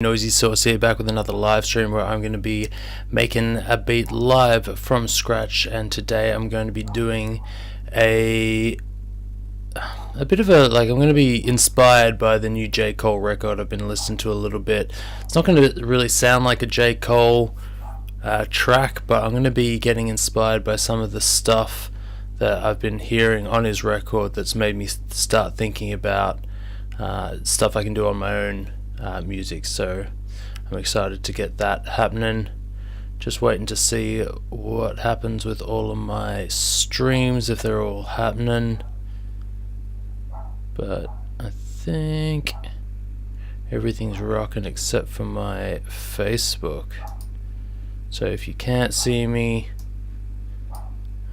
NoisySauce here, back with another live stream where I'm going to be making a beat live from scratch, and today I'm going to be doing a bit of I'm going to be inspired by the new J. Cole record I've been listening to a little bit. It's not going to really sound like a J. Cole track, but I'm going to be getting inspired by some of the stuff that I've been hearing on his record that's made me start thinking about stuff I can do on my own music. So I'm excited to get that happening. Just waiting to see what happens with all of my streams, if they're all happening, but I think everything's rocking except for my Facebook. So if you can't see me,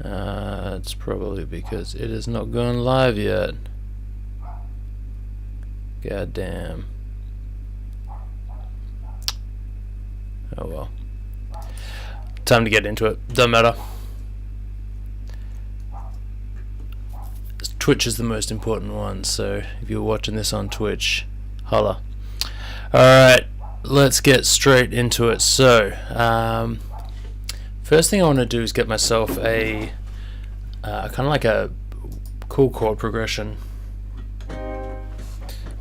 it's probably because it is not going live yet. God damn. Oh well. Time to get into it. Doesn't matter. Twitch is the most important one, so if you're watching this on Twitch, holla. Alright, let's get straight into it. So, first thing I want to do is get myself a kind of like a cool chord progression. I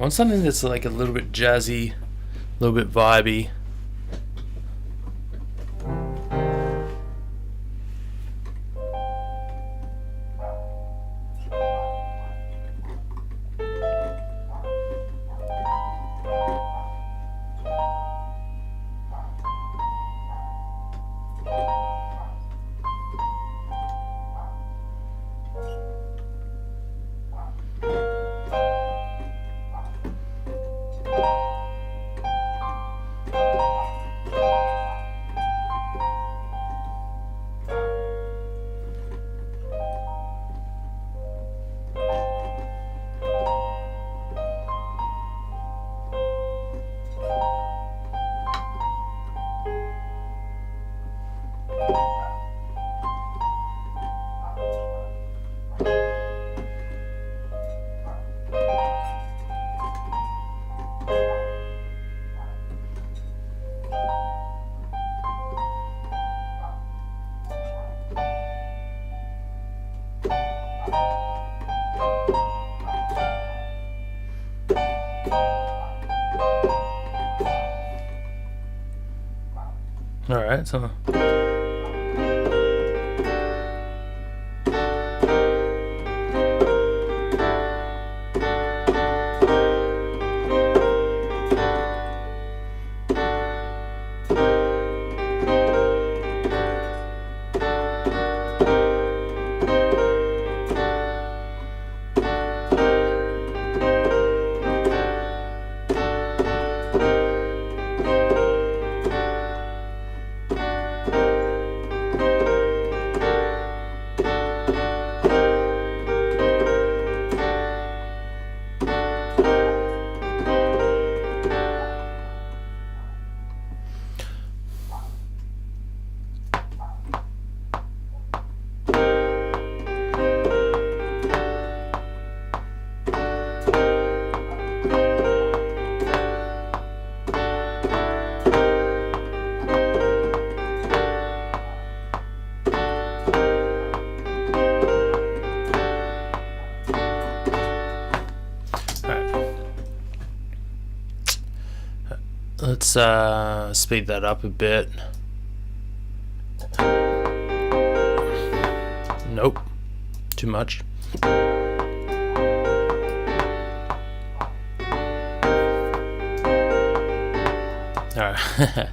want something that's like a little bit jazzy, a little bit vibey. Alright, so let's speed that up a bit. Nope, too much. Alright.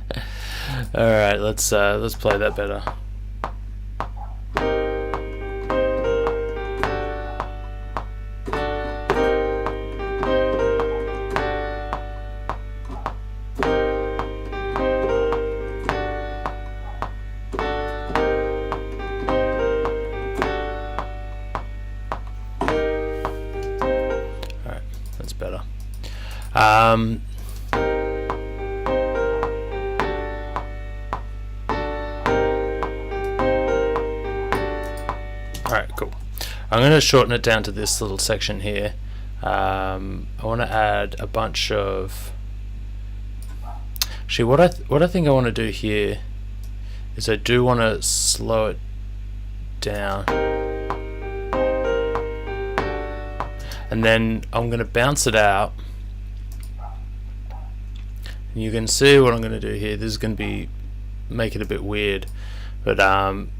Alright, let's play that better. Better. Alright, cool. I'm going to shorten it down to this little section here. I want to add a bunch of Actually, what I think I want to do here is I do want to slow it down, and then I'm going to bounce it out. And you can see what I'm going to do here. This is going to be make it a bit weird, but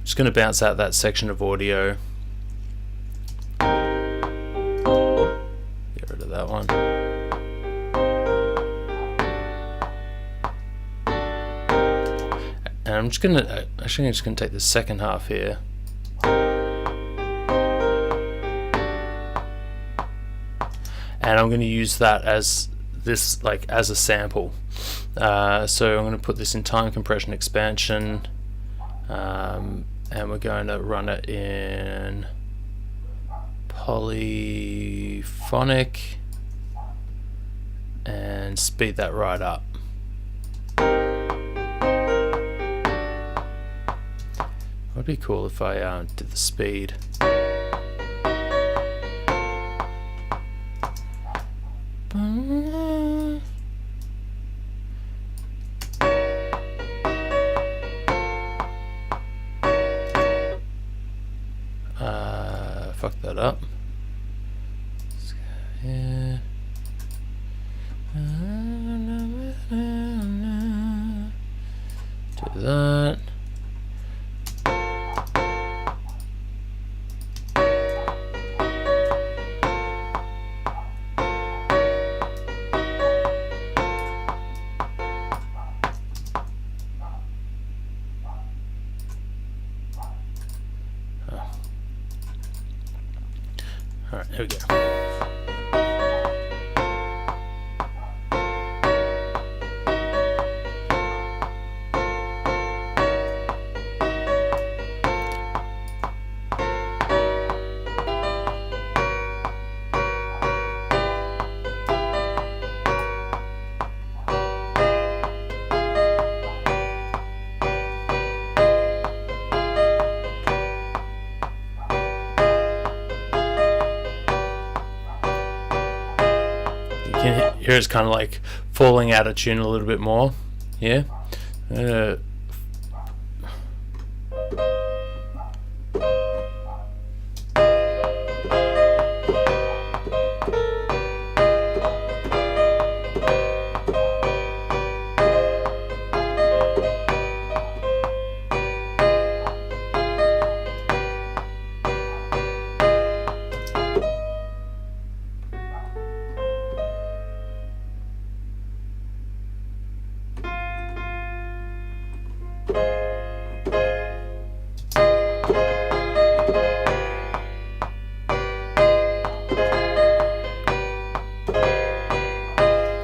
just going to bounce out that section of audio. Get rid of that one. And I'm just gonna take the second half here. And I'm going to use that as this, like, as a sample. So I'm going to put this in time compression expansion, and we're going to run it in polyphonic and speed that right up. Would be cool if I did the speed. Fuck that up. Let's go here. Do that. Alright, here we go. Here it's kind of like falling out of tune a little bit more. Yeah.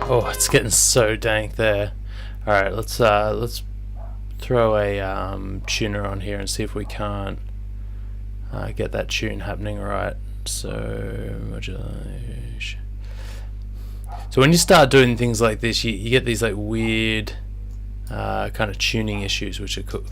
Oh, it's getting so dank there. Alright, let's throw a tuner on here and see if we can't get that tune happening right. So modulation. So when you start doing things like this, you get these like weird kind of tuning issues, which are cool.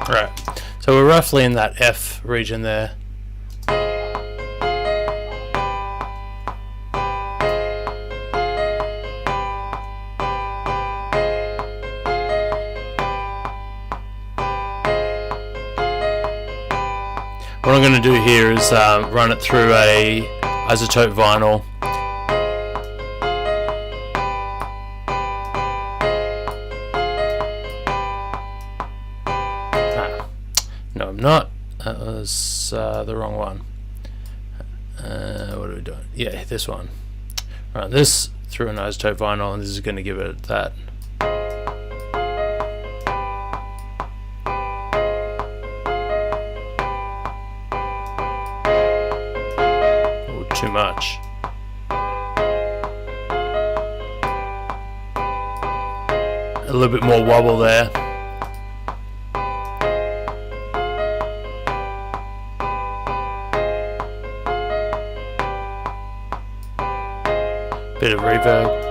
Right, so we're roughly in that F region there. What I'm going to do here is run it through a isotope vinyl. No, I'm not. That was the wrong one. What are we doing? Yeah, this one. Run this through an isotope vinyl, and this is going to give it that. Oh, too much. A little bit more wobble there. Bit of reverb.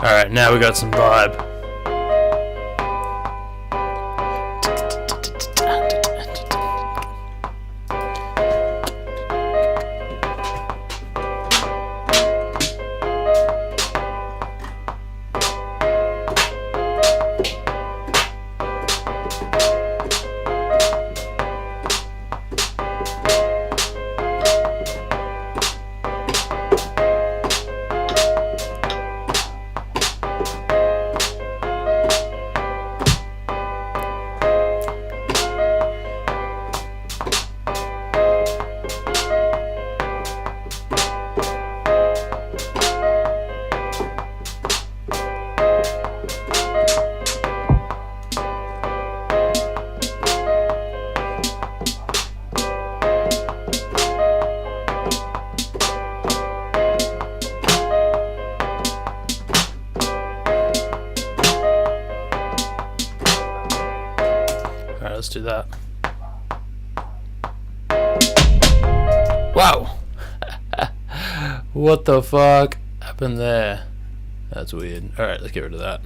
Alright, now we got some vibe. Let's do that. Wow! What the fuck happened there? That's weird. Alright, let's get rid of that.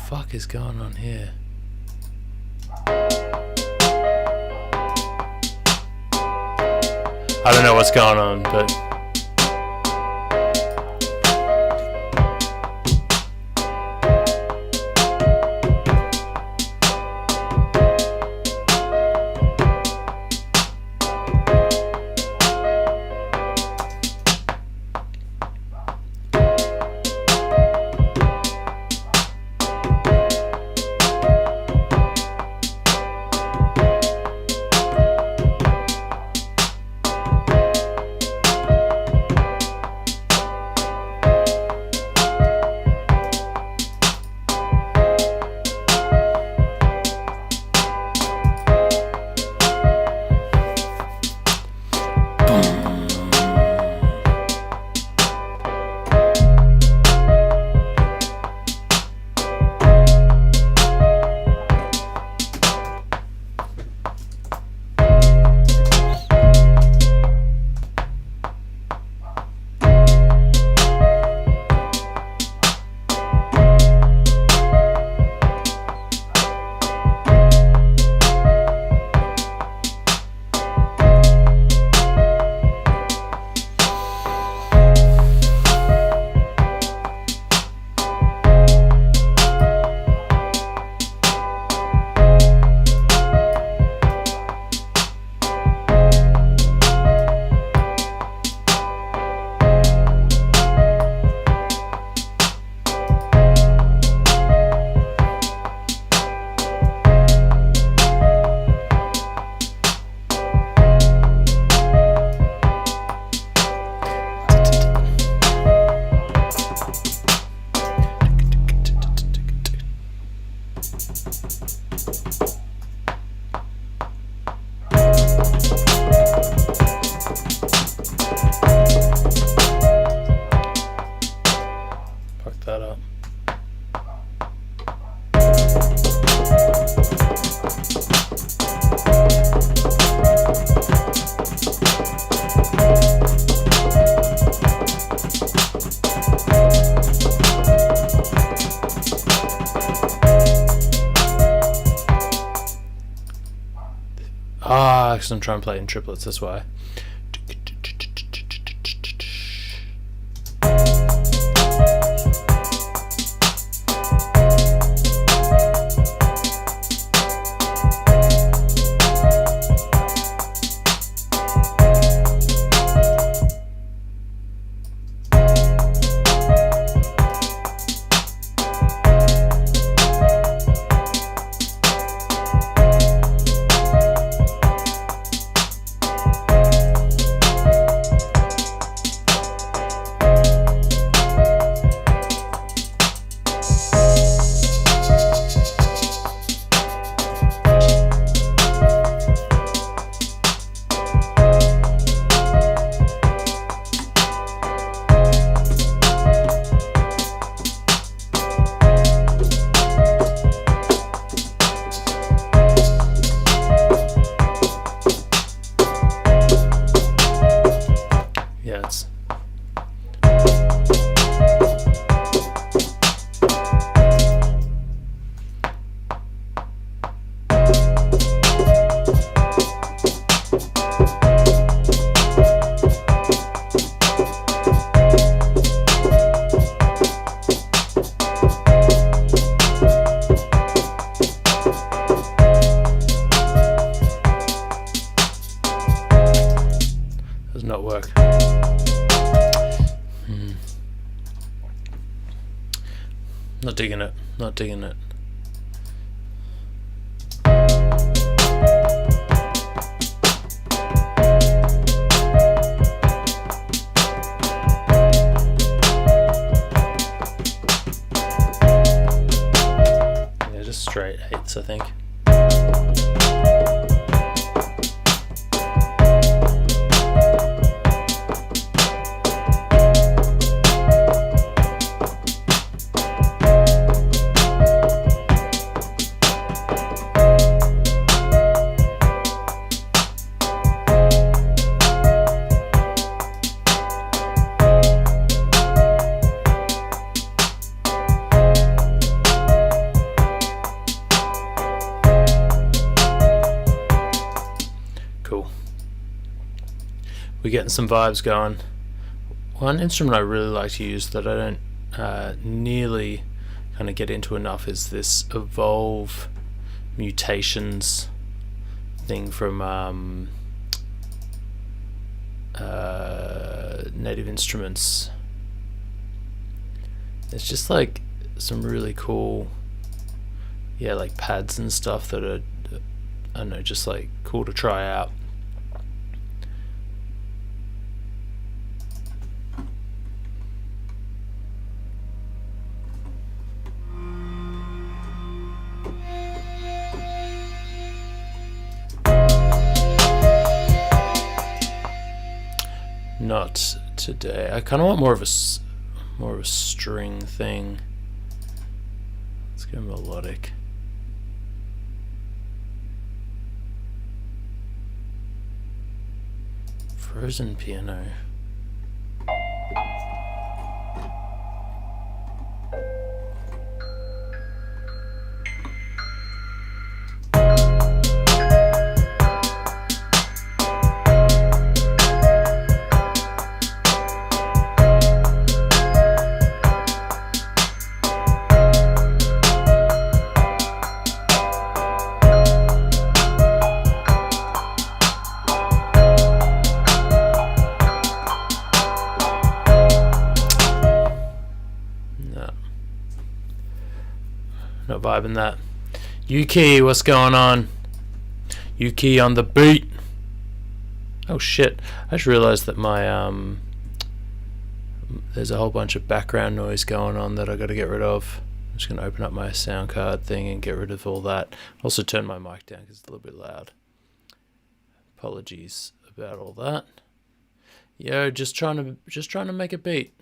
What is going on here? I don't know what's going on, but because I'm trying to play in triplets, that's why. Not work. Not digging it. Not digging it. Yeah, just straight 8s, I think. We're getting some vibes going. One instrument I really like to use that I don't nearly kind of get into enough is this Evolve Mutations thing from Native Instruments. It's just like some really cool, yeah, like pads and stuff that are, I don't know, just like cool to try out. Not today. I kind of want more of a string thing. Let's go melodic. Frozen piano. Not vibing that. Yuki, what's going on? Yuki on the beat. Oh shit! I just realised that my there's a whole bunch of background noise going on that I got to get rid of. I'm just gonna open up my sound card thing and get rid of all that. Also turn my mic down because it's a little bit loud. Apologies about all that. Yo, just trying to make a beat.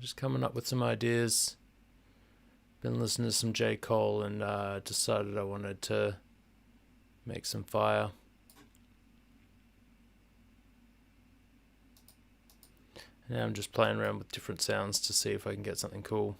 Just coming up with some ideas. Been listening to some J. Cole and decided I wanted to make some fire. Now I'm just playing around with different sounds to see if I can get something cool.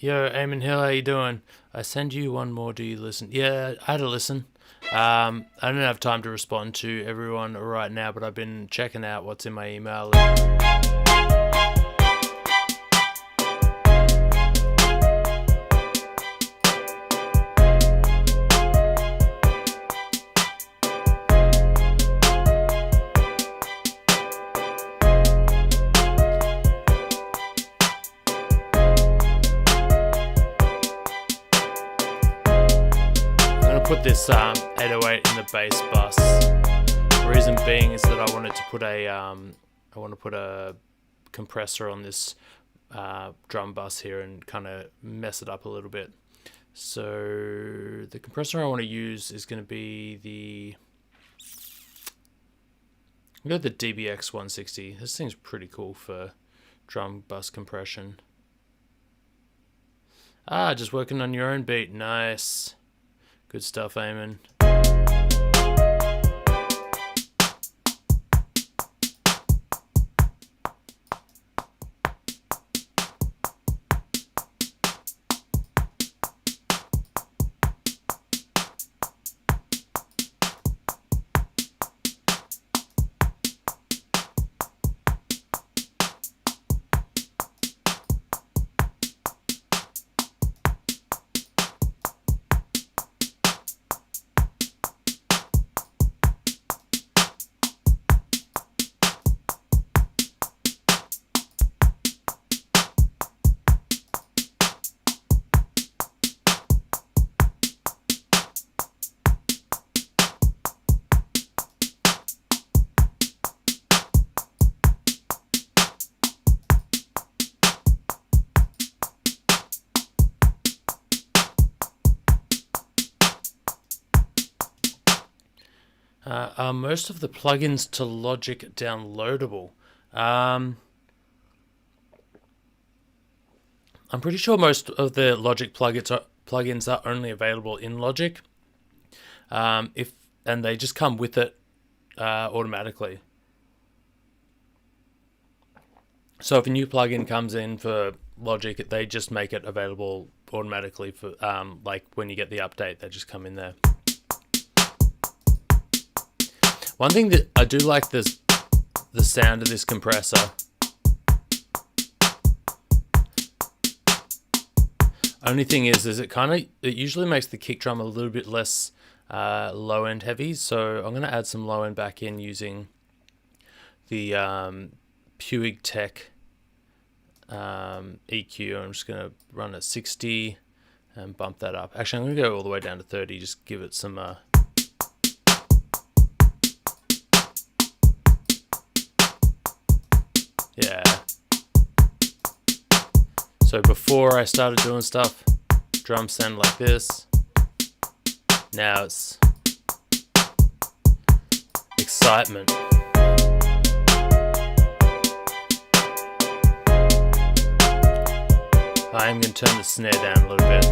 Yo, Eamon Hill, how you doing? I send you one more. Do you listen? Yeah, I had a listen. I don't have time to respond to everyone right now, but I've been checking out what's in my email. Put this 808 in the bass bus. The reason being is that I wanted to put a compressor on this drum bus here and kind of mess it up a little bit. So the compressor I want to use is going to be I've got the DBX 160. This thing's pretty cool for drum bus compression. Just working on your own beat. Nice. Good stuff, Eamon. Are most of the plugins to Logic downloadable? I'm pretty sure most of the Logic plugins are only available in Logic. And they just come with it automatically. So if a new plugin comes in for Logic, they just make it available automatically for like when you get the update, they just come in there. One thing that I do like the sound of this compressor. Only thing is it usually makes the kick drum a little bit less low end heavy. So I'm going to add some low end back in using the Puig Tech EQ. I'm just going to run at 60 and bump that up. Actually, I'm going to go all the way down to 30. Just give it some. Yeah. So before I started doing stuff, drums sound like this. Now it's excitement. I am going to turn the snare down a little bit.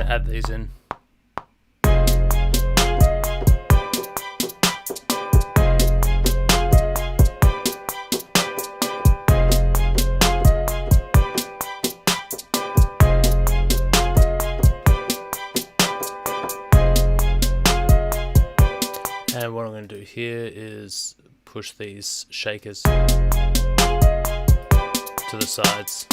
Add these in. And what I'm going to do here is push these shakers to the sides.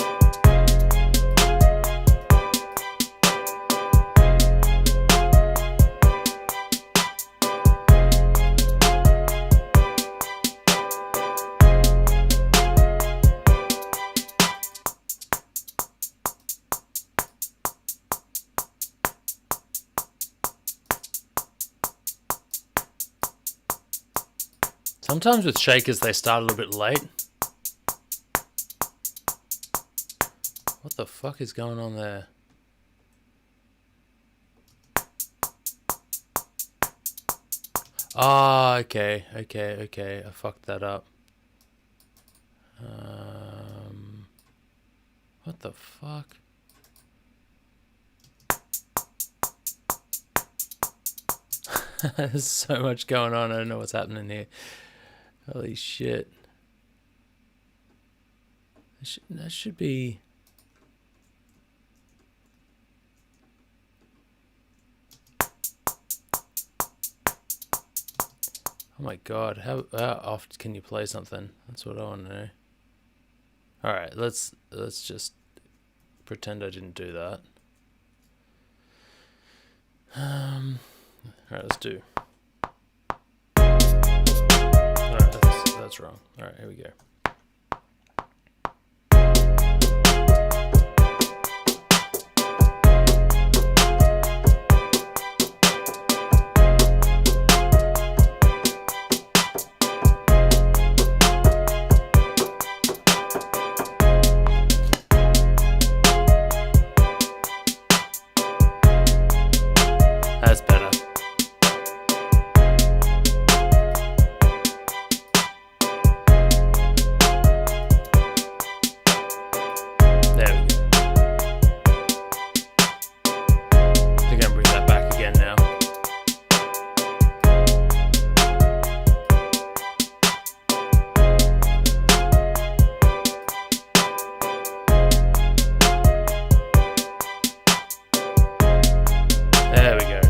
Sometimes with shakers they start a little bit late. What the fuck is going on there? Ah, okay. I fucked that up. What the fuck? There's so much going on. I don't know what's happening here. Holy shit. That should be... Oh my god, how often can you play something? That's what I want to know. Alright, let's just pretend I didn't do that. Alright, let's do. Alright, that's wrong. Alright, here we go. That's better. There we go. I think I'm bring that back again now. There we go.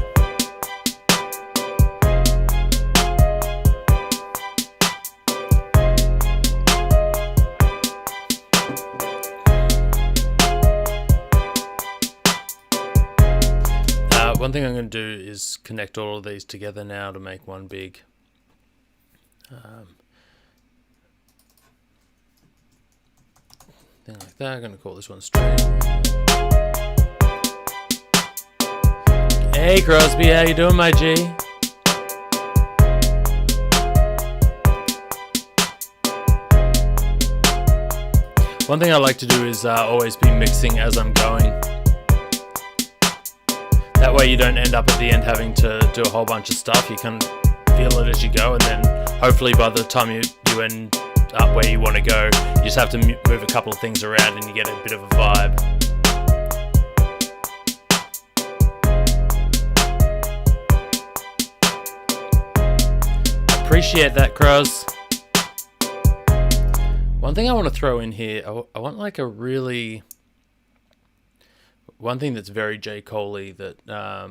One thing I'm going to do is connect all of these together now to make one big thing like that. I'm going to call this one string. Hey Crosby, how you doing, my G? One thing I like to do is always be mixing as I'm going. That way you don't end up at the end having to do a whole bunch of stuff. You can feel it as you go, and then hopefully by the time you end up where you want to go, you just have to move a couple of things around and you get a bit of a vibe. Appreciate that, Crows. One thing I want to throw in here, I want like a really... One thing that's very J. Coley that I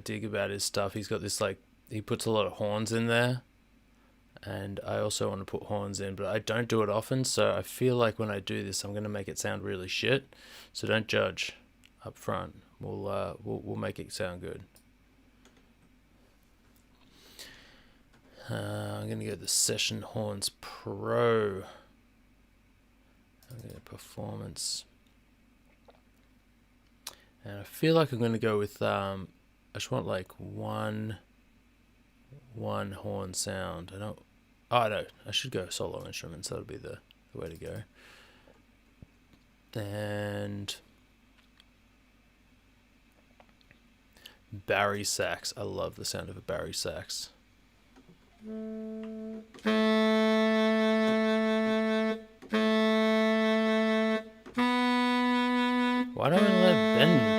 dig about his stuff, he's got this like, he puts a lot of horns in there. And I also want to put horns in, but I don't do it often, so I feel like when I do this, I'm going to make it sound really shit. So don't judge up front. We'll make it sound good. I'm going to go the Session Horns Pro. I'm going to Performance. And I feel like I'm going to go with, I just want like one horn sound. No, I should go solo instruments. That'll be the way to go. And Barry sax. I love the sound of a Barry sax. Why don't I let it bend?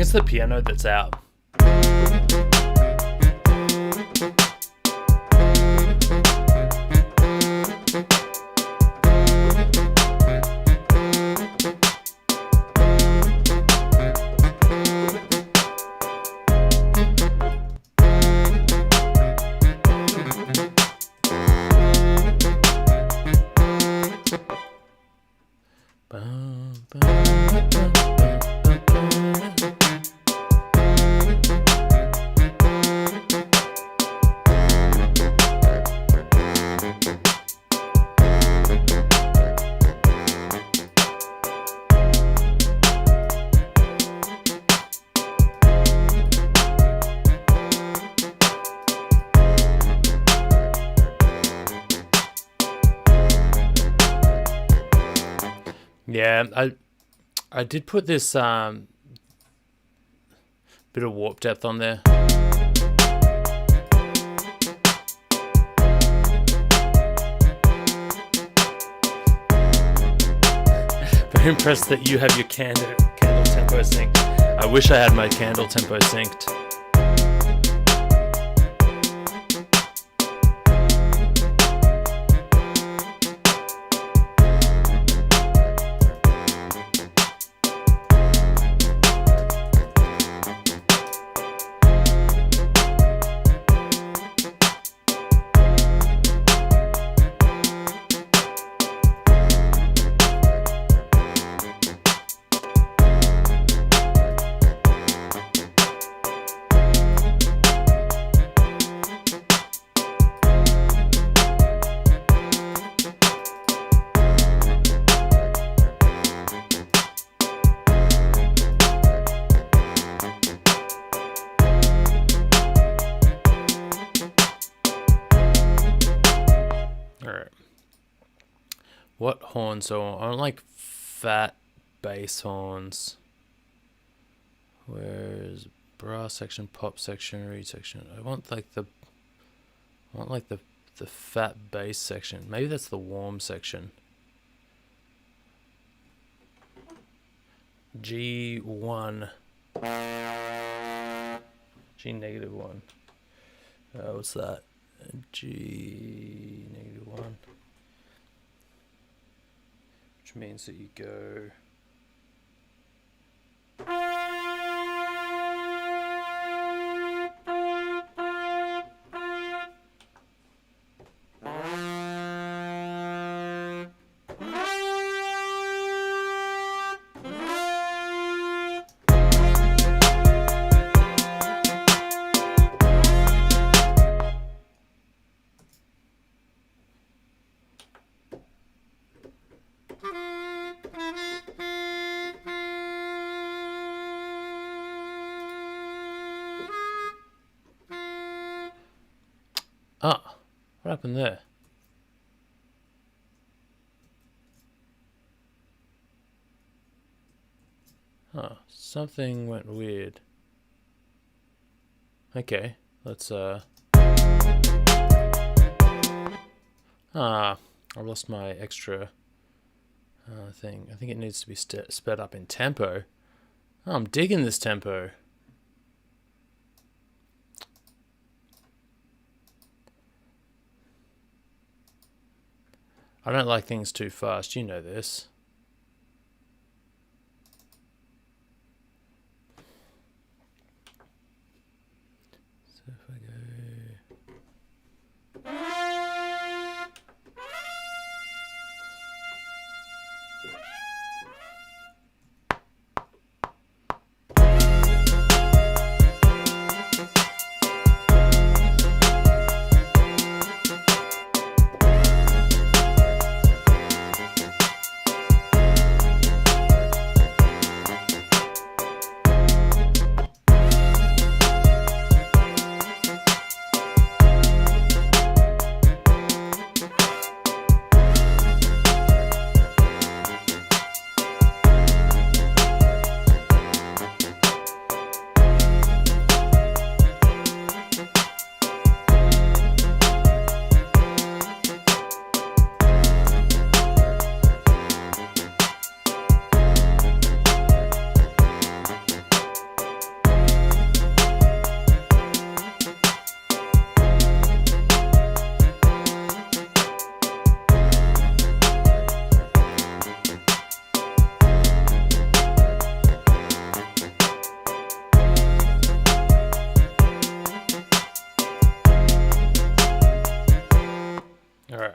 it's the piano that's out. Yeah, I did put this bit of warp depth on there. Very impressed that you have your candle tempo synced. I wish I had my candle tempo synced. What horns? So I don't like fat bass horns. Where's brass section, pop section, reed section? I want like the fat bass section. Maybe that's the warm section. G1. G-1. What's that? G-1. Which means that you go... Ah, what happened there? Huh, something went weird. Okay, let's I lost my extra thing. I think it needs to be sped up in tempo. Oh, I'm digging this tempo. I don't like things too fast, you know this. So if I go... Alright.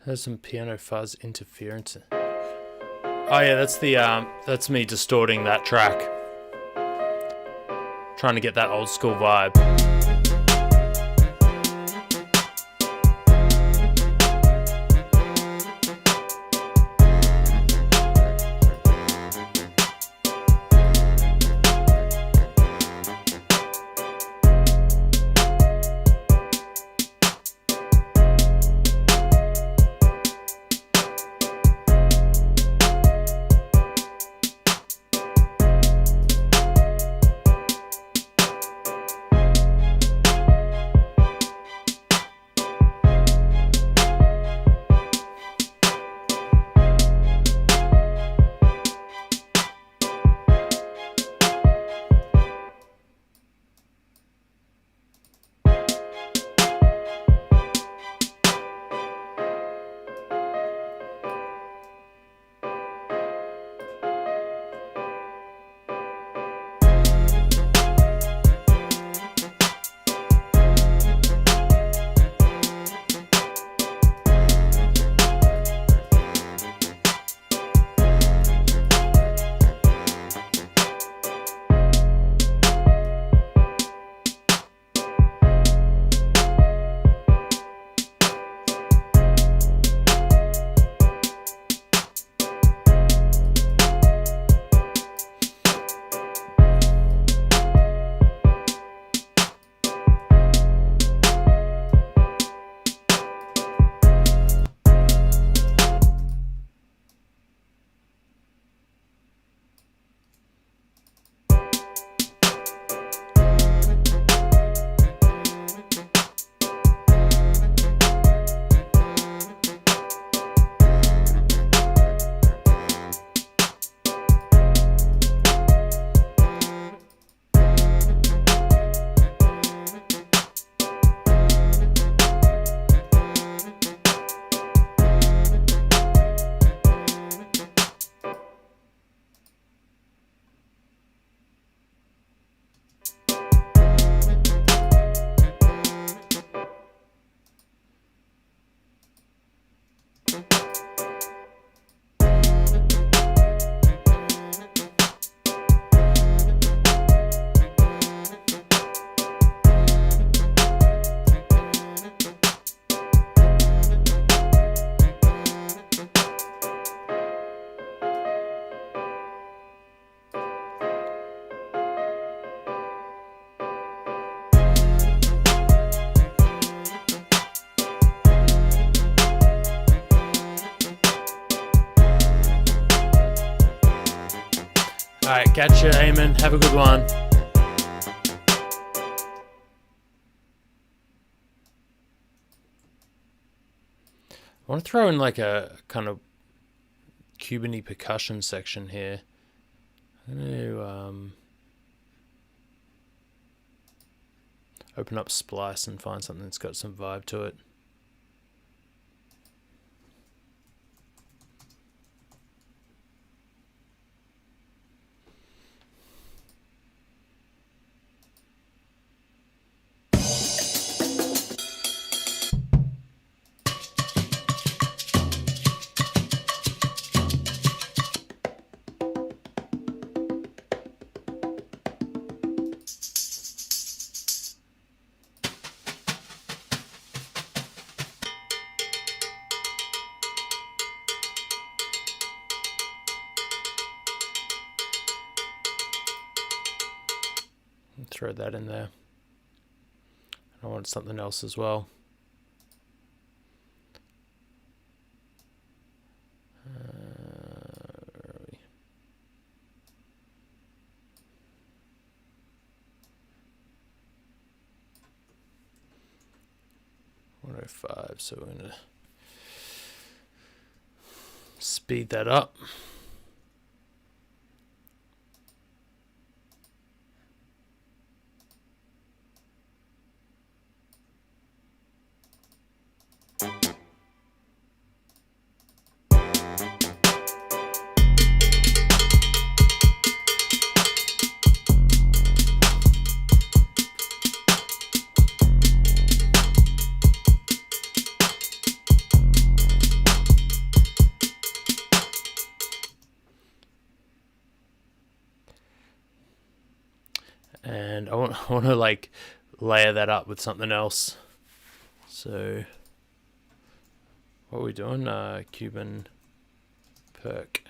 There's some piano fuzz interference. Oh yeah, that's me distorting that track. Trying to get that old school vibe. Catch you, Eamon. Have a good one. I want to throw in like a kind of Cuban-y percussion section here. I'm going to open up Splice and find something that's got some vibe to it. Throw that in there. I want something else as well. Where are we? 105, so we're going to speed that up. And I want to like layer that up with something else. So what are we doing? Cuban perk.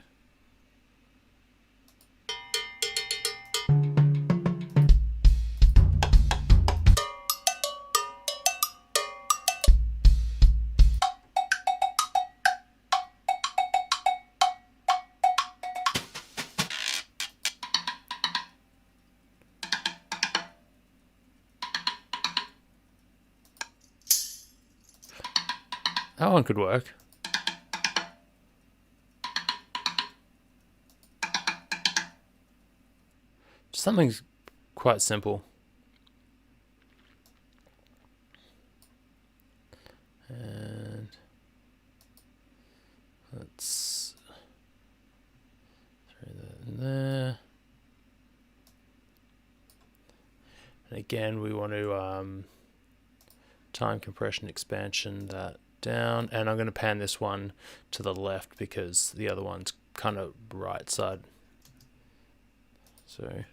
That one could work. Something quite simple. And let's throw that in there. And again, we want to time compression expansion that down, and I'm going to pan this one to the left because the other one's kind of right side. So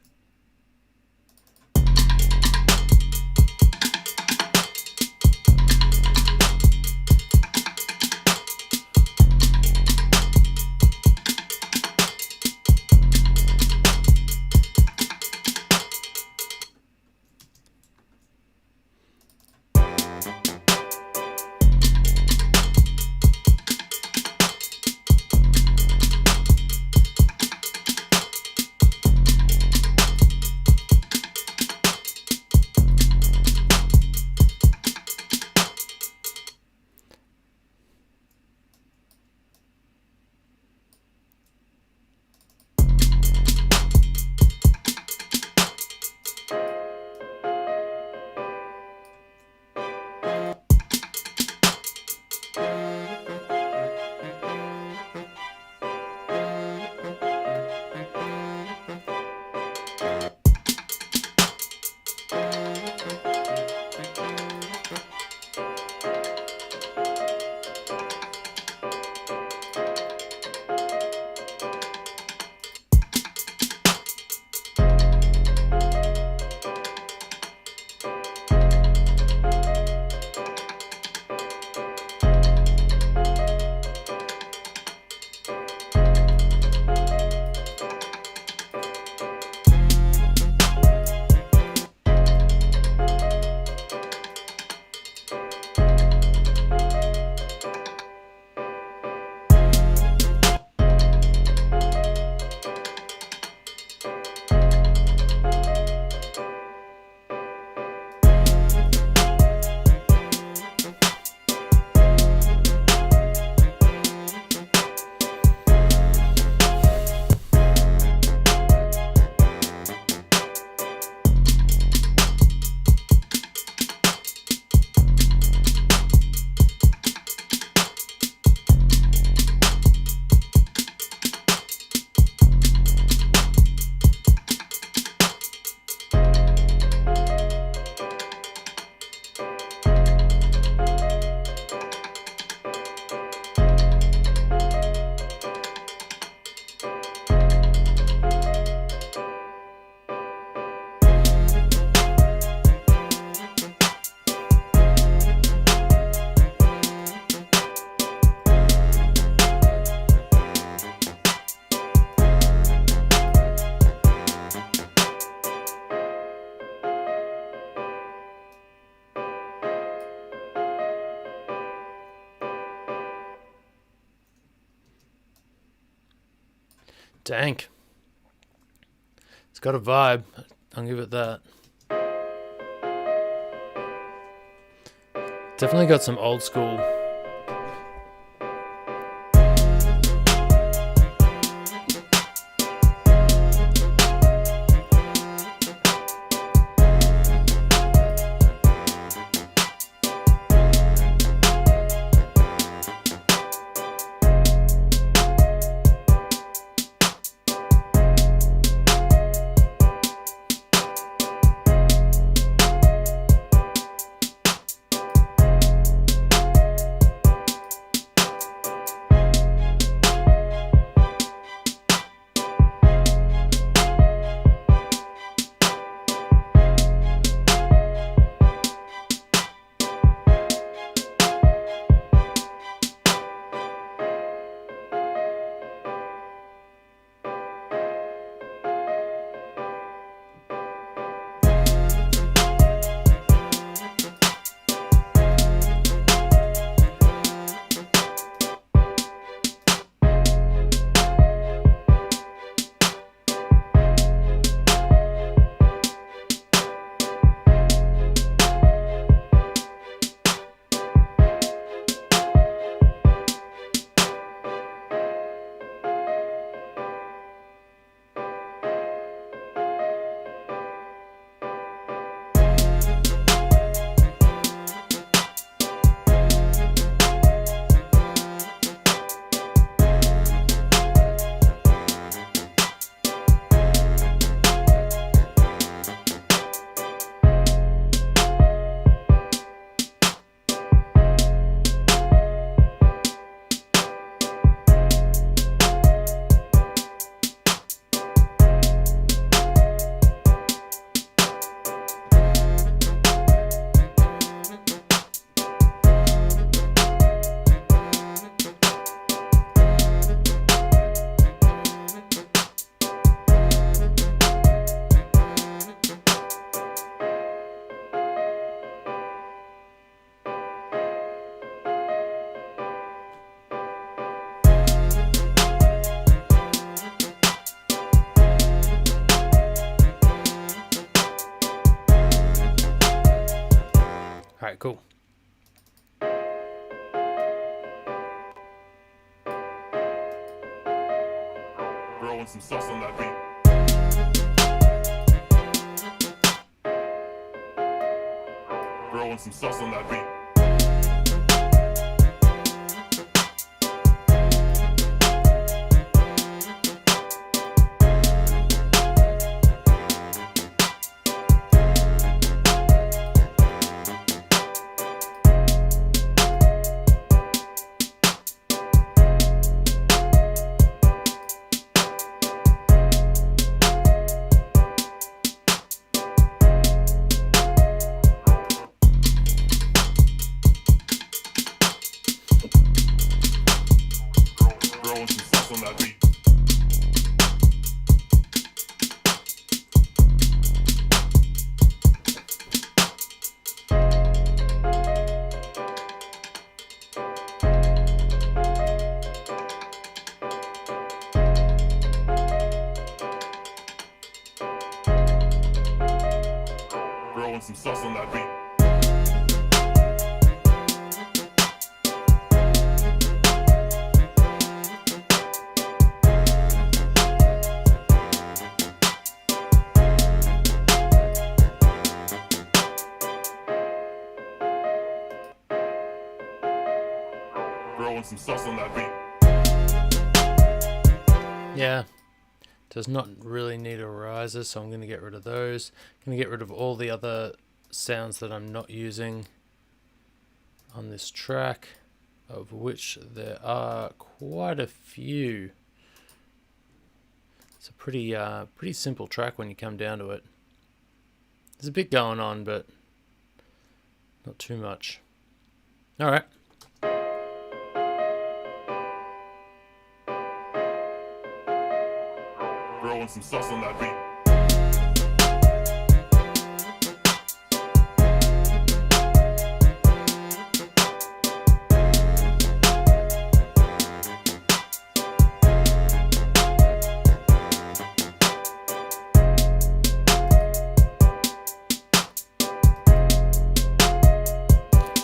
Dank. It's got a vibe. I'll give it that. Definitely got some old school. Alright, cool. Throwing some sauce on that beat. Throwing some sauce on that beat. Throwing some sauce on that beat. Throwing some sauce on that beat. Throwing some sauce on that beat. Yeah, does not really need a riser, so I'm going to get rid of those. I'm going to get rid of all the other sounds that I'm not using on this track, of which there are quite a few. It's a pretty simple track when you come down to it. There's a bit going on, but not too much. All right. Throwing some sauce on that beat.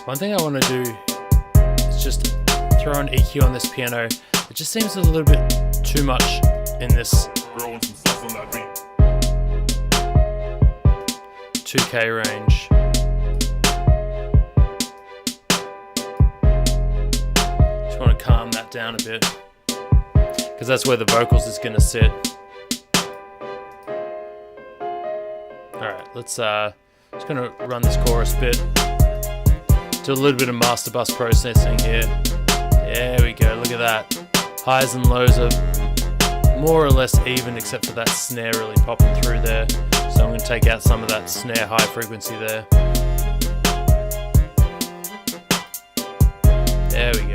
One thing I want to do is just throw an EQ on this piano. It just seems a little bit too much in this Throwing some sauce on that beat. 2K range. Just want to calm that down a bit, because that's where the vocals is going to sit. Alright, let's just going to run this chorus bit. Do a little bit of master bus processing here. There we go, look at that. Highs and lows are more or less even, except for that snare really popping through there. So I'm going to take out some of that snare high frequency there. There we go.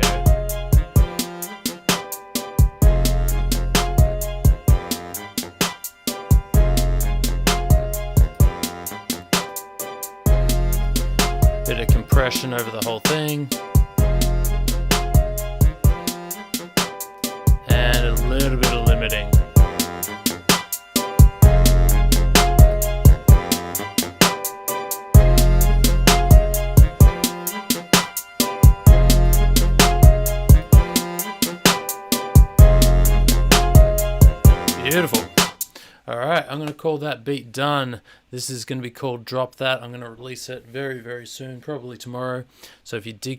Bit of compression over the whole thing. And a little bit of limiting. Beautiful. Alright, I'm going to call that beat done. This is going to be called Drop That. I'm going to release it very, very soon, probably tomorrow. So if you did